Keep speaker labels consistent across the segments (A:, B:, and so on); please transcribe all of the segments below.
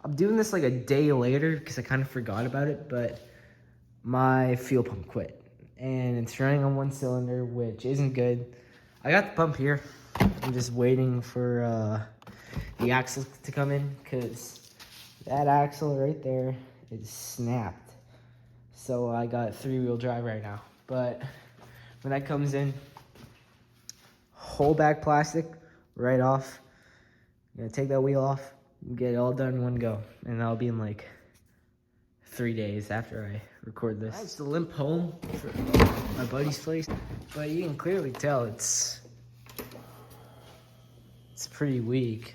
A: I'm doing this like a day later because I kind of forgot about it, but my fuel pump quit. And it's running on one cylinder, which isn't good. I got the pump here. I'm just waiting for the axle to come in because that axle right there is snapped. So I got 3-wheel drive right now. But when that comes in, whole back plastic right off. I'm gonna take that wheel off, get it all done in one go. And that'll be in like 3 days after I record this. It's the limp home for my buddy's place. But you can clearly tell it's pretty weak.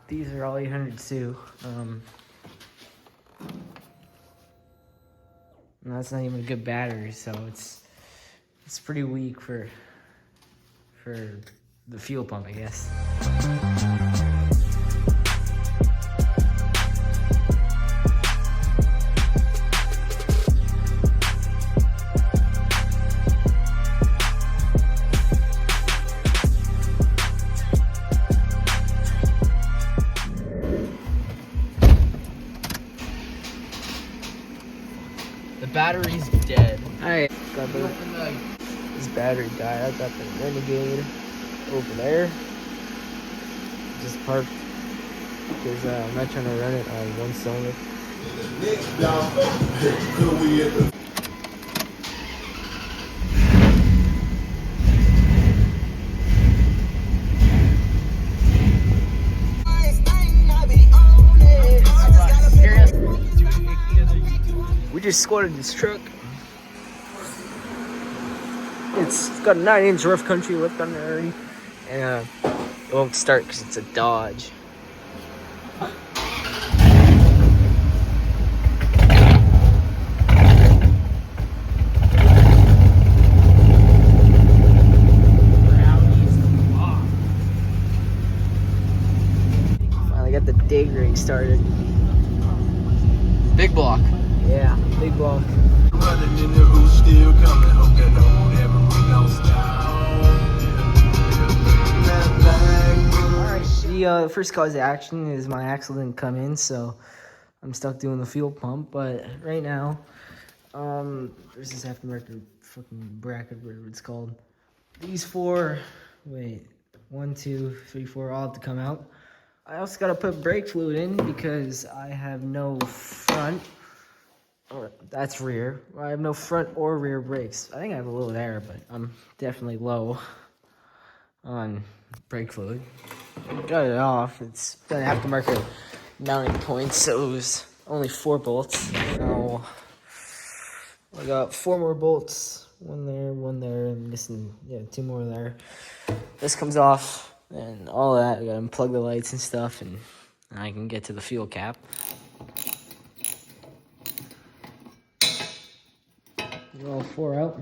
A: These are all 800 Sioux. And that's not even a good battery, so it's pretty weak for the fuel pump, I guess. The battery's dead. Alright, got this battery guy. I got the Renegade over there. Just parked because I'm not trying to run it on one cylinder. We just squatted this truck. It's got a 9-inch rough country lift on it already, and it won't start because it's a Dodge. Finally got the dig rig started. Big block. Yeah, big block. Alright, the first cause of action is my axle didn't come in, so I'm stuck doing the fuel pump. But right now, there's this aftermarket fucking bracket, whatever it's called. These four, wait, 1, 2, 3, 4, all have to come out. I also gotta put brake fluid in because I have no front. Or that's rear. I have no front or rear brakes. I think I have a little there, but I'm definitely low on brake fluid. Got it off. It's got an aftermarket mounting point, so it was only 4 bolts. Now I got 4 more bolts. 1 there, and missing 2 more there. This comes off, and all that. I gotta unplug the lights and stuff, and I can get to the fuel cap. All 4 out.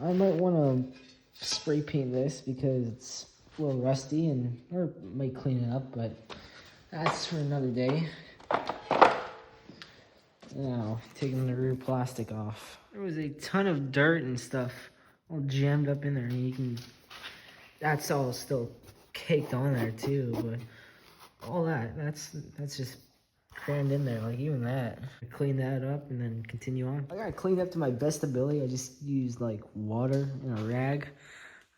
A: I might want to spray paint this because it's a little rusty, or might clean it up, but that's for another day. Now, taking the rear plastic off. There was a ton of dirt and stuff all jammed up in there, and that's all still caked on there too, but all that's just crammed in there, like even that. Clean that up and then continue on. I got it cleaned up to my best ability. I just used like water and a rag,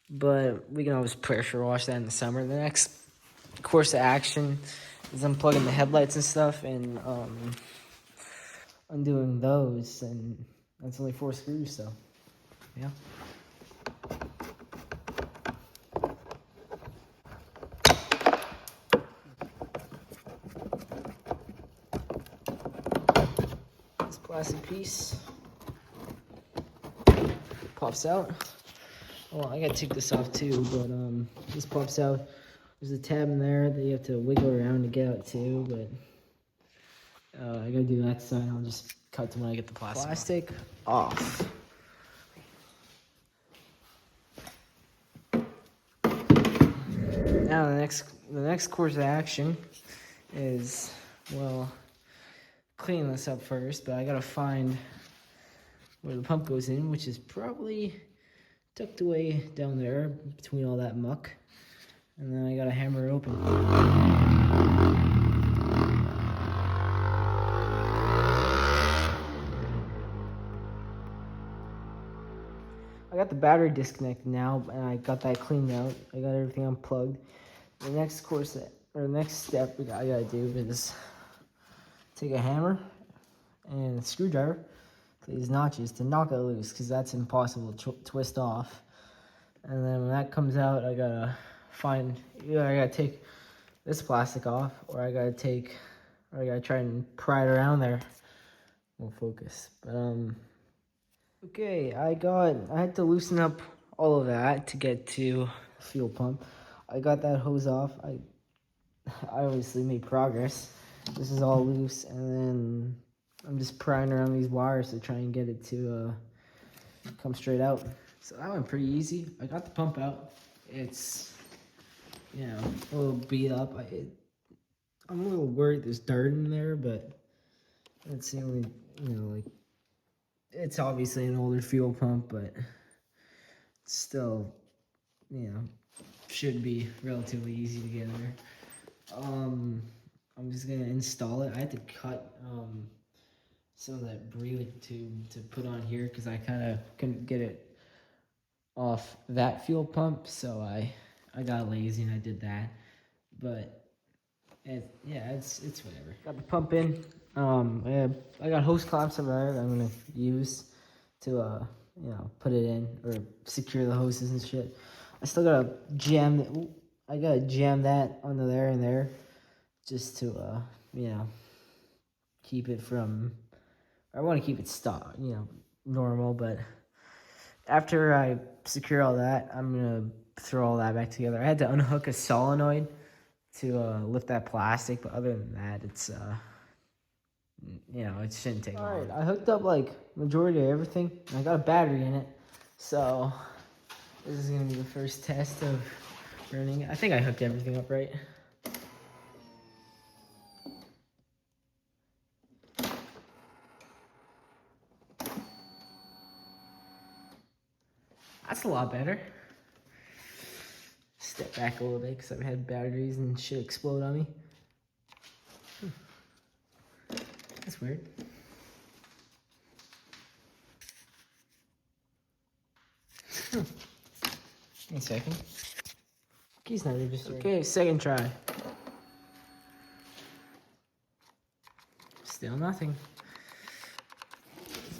A: but we can always pressure wash that in the summer. The next course of action is unplugging the headlights and stuff and undoing those, and that's only 4 screws, so yeah. Plastic piece pops out. Well, I gotta take this off too, but this pops out. There's a tab in there that you have to wiggle around to get out too, but I gotta do that side. I'll just cut to when I get the plastic off. Now the next course of action is, well, clean this up first, but I gotta find where the pump goes in, which is probably tucked away down there between all that muck, and then I gotta hammer it open. got the battery disconnected now, and I got that cleaned out. I got everything unplugged. The next step I gotta do is take a hammer and a screwdriver to these notches to knock it loose, because that's impossible to twist off. And then when that comes out, I gotta either I gotta take this plastic off, or I gotta try and pry it around there. Won't focus, but okay, I had to loosen up all of that to get to the fuel pump. I got that hose off. I obviously made progress. This is all loose, and then I'm just prying around these wires to try and get it to come straight out. So that went pretty easy. I got the pump out. It's, a little beat up. I'm a little worried there's dirt in there, but it's the only, it's obviously an older fuel pump, but still, should be relatively easy to get in there. I'm just gonna install it. I had to cut some of that breather tube to put on here because I kind of couldn't get it off that fuel pump, so I got lazy and I did that. But it's whatever. Got the pump in. I got hose clamps over there that I'm gonna use to put it in or secure the hoses and shit. I still gotta jam that onto there and there, just to keep it from. I want to keep it normal, but after I secure all that, I'm gonna throw all that back together. I had to unhook a solenoid to lift that plastic, but other than that, it's it shouldn't take long. All right, I hooked up like majority of everything. And I got a battery in it, so this is gonna be the first test of running. I think I hooked everything up right. That's a lot better. Step back a little bit because I've had batteries and shit explode on me. That's weird. Give me a second. Key's not registered. Okay, second try. Still nothing.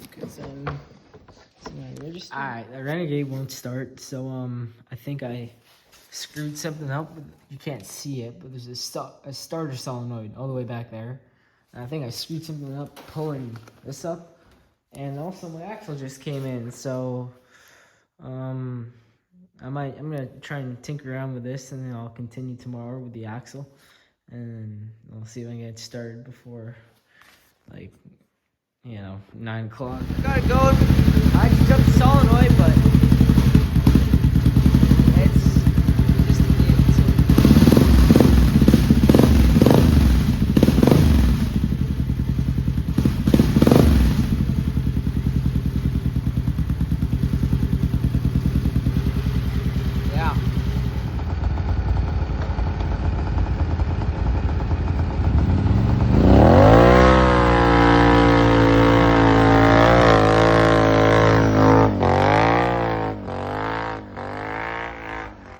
A: Because alright, the Renegade won't start, so I think I screwed something up. You can't see it, but there's a starter solenoid all the way back there. And I think I screwed something up pulling this up, and also my axle just came in. So I'm gonna try and tinker around with this, and then I'll continue tomorrow with the axle, and I'll see if I can get it started before 9 o'clock. Gotta go. I just jumped the solenoid, but